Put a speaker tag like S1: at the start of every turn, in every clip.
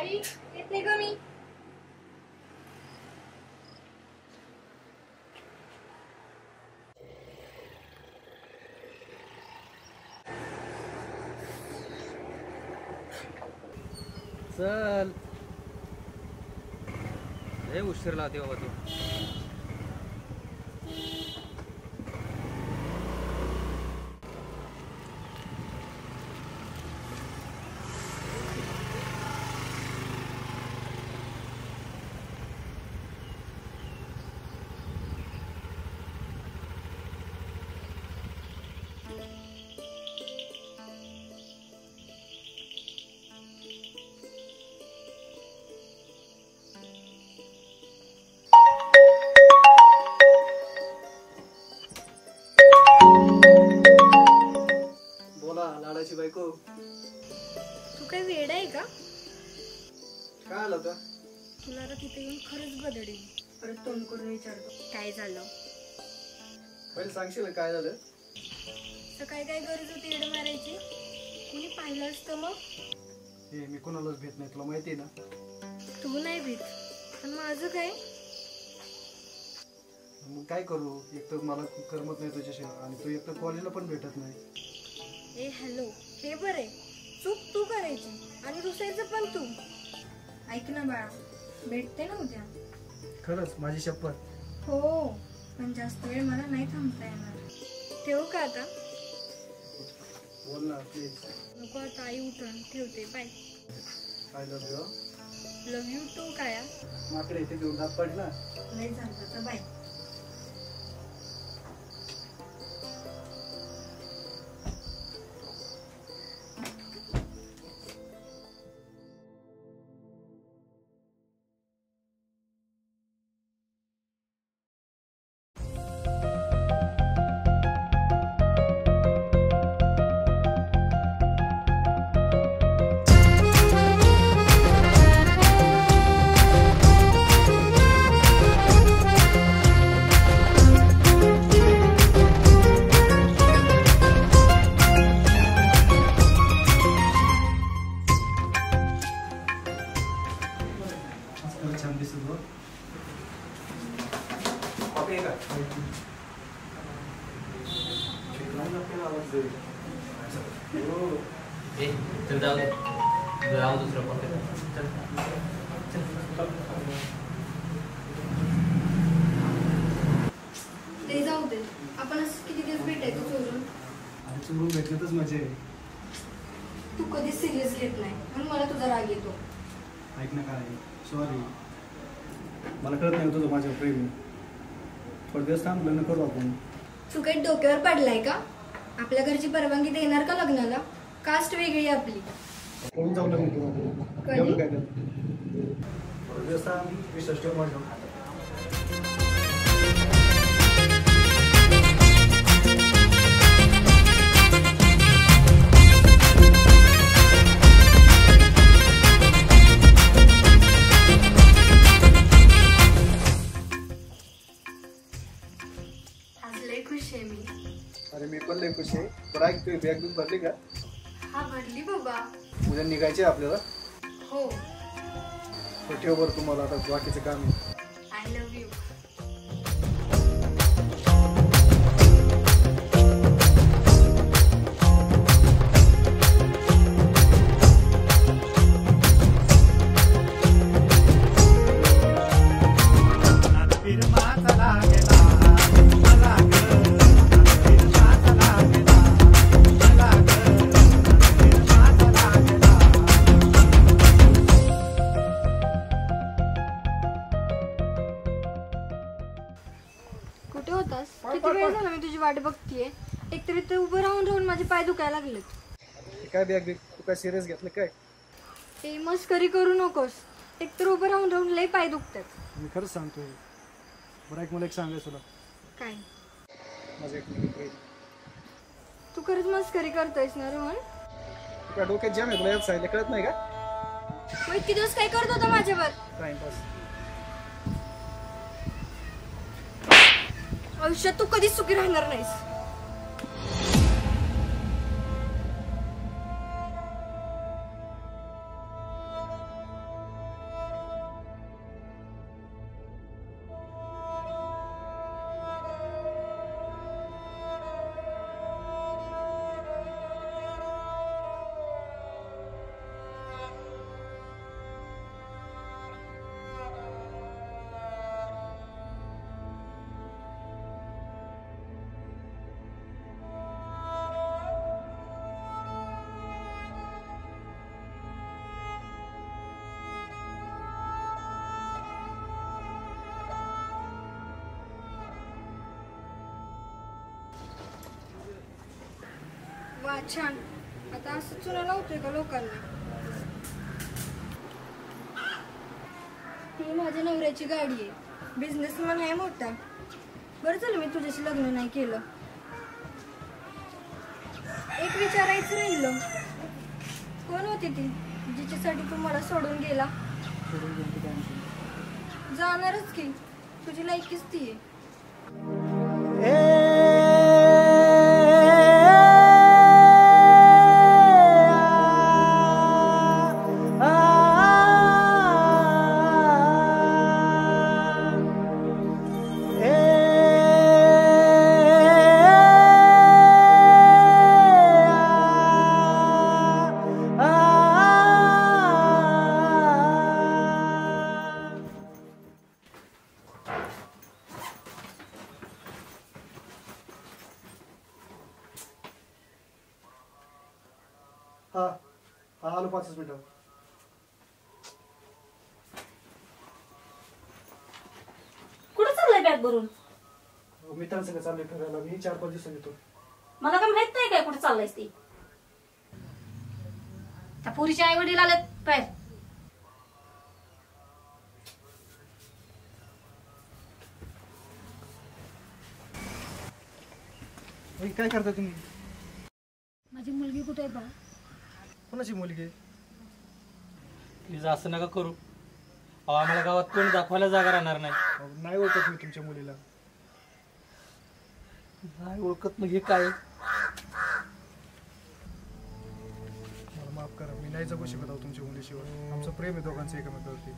S1: आई येते ग मी.
S2: चल लय उशीर लावते बाबा तू.
S3: लाडाची बायको,
S1: तू काय वेड आहे का?
S3: काय आलं होतं?
S1: तुला आता तिथे येऊन खरंच बदडेल. परत तोंड करून विचारतो काय झालं.
S3: पहिले सांगशील काय झालं?
S1: सकाळी काय गरज होती एड मारायची? कुणी पाहिलं असतं मग?
S3: हे मी कोणालाच भेट नाही, तुला माहिती आहे ना.
S1: तू नाही भीत पण माझं काय?
S3: मग काय करू? एक तर मला करमत नाही तुझ्याशिवाय आणि तू एक तर कॉलेजला पण भेटत नाही.
S1: ए हॅलो, हे बरे चूक तू करायची आणि रुसायचं पण तू. ऐक ना बाळा, भेटते ना उद्या.
S3: खरंच माझी शपथ.
S1: हो पण जास्त वेळ मला नाही थांबता येणार. ठेवू का आता?
S3: बोल ना प्लीज.
S1: नको आता, आई उठून ठेवते. Bye.
S3: I love you.
S1: Love you too. काय
S3: माकडे इथे घेऊन दात पड ना.
S1: नाही सांगत तर बाय.
S3: छान दिसत बघ.
S2: जाऊ दुसरं पॉकेट.
S1: ते जाऊ दे. आपण असं किती दिवस भेटायचो चोरून?
S3: आणि चोरून भेटण्यातच मजा आहे.
S1: तू कधी सिरियस घेत नाही म्हणून मला तुझा राग येतो.
S3: ऐक ना काय, सॉरी. मला कळत नाही तुझं माझ्या प्रेम. थोडे दिवस थांब, लग्न करू आपण.
S1: तू काही डोक्यावर पडलाय का? आपल्या घरची परवानगी देणार का लग्नाला? कास्ट वेगळी आपली.
S3: कोण जाऊ लग्न करू आपण?
S1: कधी?
S3: काय कर, थोडे दिवस थांब, विश्वास ठेव माझ्यावर.
S1: खुश आहे मी.
S3: अरे मी पण लय खुश आहे. बरं ऐक, तू बॅग बिग भरली का?
S1: हा भरली बाबा.
S3: उद्या निघायचे आपल्याला.
S1: हो.
S3: ठेव बरं, तुम्हाला आता बाकीचं काम आहे.
S1: I love you. कुठे होतास? किती वेळ झाला मी तुझी वाट बघतीये. एकतरी ते उभं राहून राहून माझे पाय दुखायला लागलेत.
S3: काय बॅग बिग, तू काय सिरियस घेतलं काय?
S1: ते मस्करी करू नकोस. एकतर उभं राहून राहून लय पाय दुखतात.
S3: मी खरंच सांगतोय. बरं ऐक, मला एक सांगायचं तुला.
S1: काय?
S3: माझं एक मिनिट.
S1: तू खरंच मस्करी करतोयस ना रोहन?
S3: तू काय डोक्यात जाम आहे, तुला यात सांगितलं कळत नाही का?
S1: मग इतके दिवस काय करत होता माझ्यावर?
S3: टाइमपास.
S1: आयुष्यात तू कधीच सुखी राहणार नाहीस. वा छान. आता असं चुना लावतोय का लोकांना? ही माझ्या नवऱ्याची गाडी आहे. बिझनेसमॅन आहे मोठा. बरं झालं मी तुझ्याशी लग्न नाही केलं. एक विचारायचं राहिलं, कोण होती ती जिच्यासाठी तू मला सोडून गेला? जाणारच की, तुझी लायकीच ती आहे.
S3: हा हा आलो 5 मिनिटं.
S4: कुठं चाललंय बॅग भरून?
S3: मित्रांसंग चाललोय फिरायला. मी 4-5 दिवसांनी येतो.
S4: मला काय माहित नाही काय कुठे चाललायस ती? त्या पुरीचे आई वडील आलेत बाहेर.
S3: काय करता तुम्ही?
S4: माझी मुलगी कुठे आहे बा?
S3: कोणाची मुलगी?
S2: प्लीज असं नका करू. अहो आम्हाला गावात कोणी दाखवायला जागा राहणार नाही.
S3: नाही ओळखत मी तुमच्या मुलीला.
S2: नाही ओळखत मग हे काय?
S3: मला माफ करा. मी नाही जगू शकत आहो तुमच्या मुलीशिवाय. आमचं प्रेम आहे दोघांचं एकमेकावरती.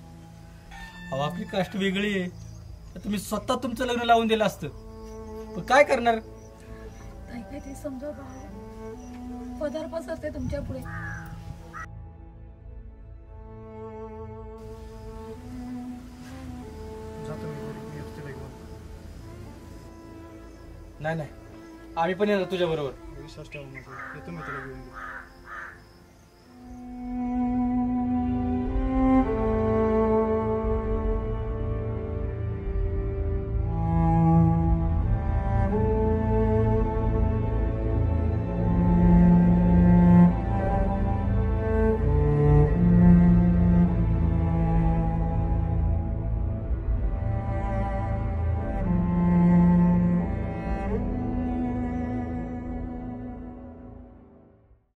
S2: अहो आपली कास्ट वेगळी आहे. तुम्ही स्वतः तुमचं लग्न लावून दिलं असतं पण काय करणार?
S4: काय ते समजा बा. पदार पसरते तुमच्या पुढे.
S3: जातो मी येतो तिला घेऊन.
S2: नाही नाही आम्ही पण येणार तुझ्या बरोबर.
S3: विश्वास ठेवा माझा. येतो मी तिला घेऊन.